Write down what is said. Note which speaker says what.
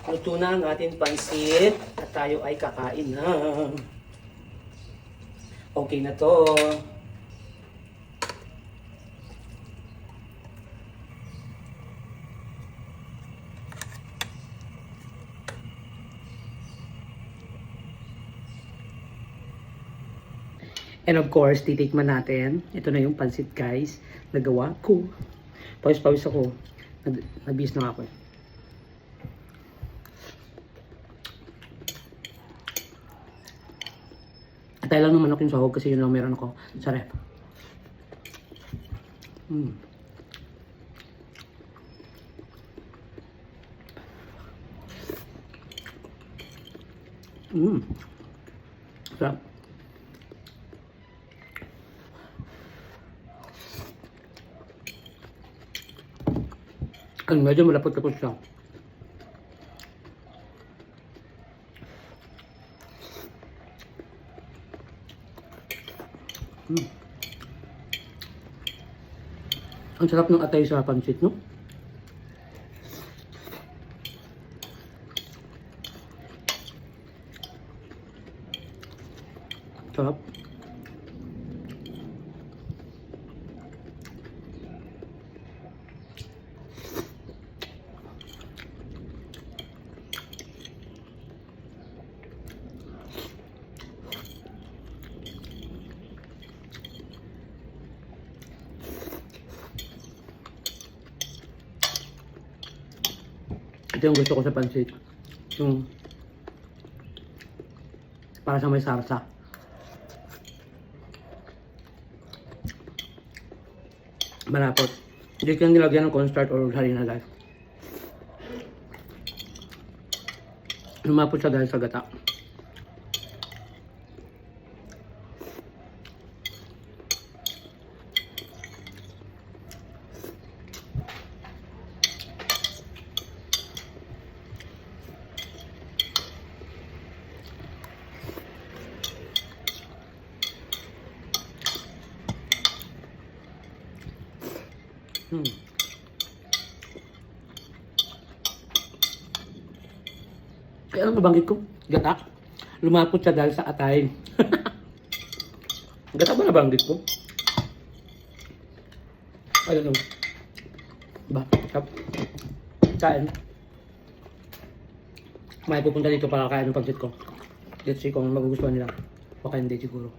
Speaker 1: Luto na ang ating pansit at tayo ay kakain na. Okay na to. And of course, titikman natin. Ito na yung pansit guys. Nagawa ko. Pawis-pawis ako. Nabis na ako eh. Atay lang ng manok yung sahog kasi yun lang meron ako sa ref. Sarap. Medyo malapot-lapot siya. Ang sarap ng atay sa pansit, no? Sarap. Ito yung gusto ko sa pansit. Yung para sa may sarsa. Malapot. Hindi ko nilagyan ng cornstarch or harina guys. Lumapot siya dahil sa gata. Kaya ang nabanggit ko, gata. Lumapot siya dahil sa atay. Gata ba nabanggit ko? Ayun o. Diba? Kain. May pupunta dito para kain ng pansit ko. Let's see kung magugustuhan nila. O hindi siguro.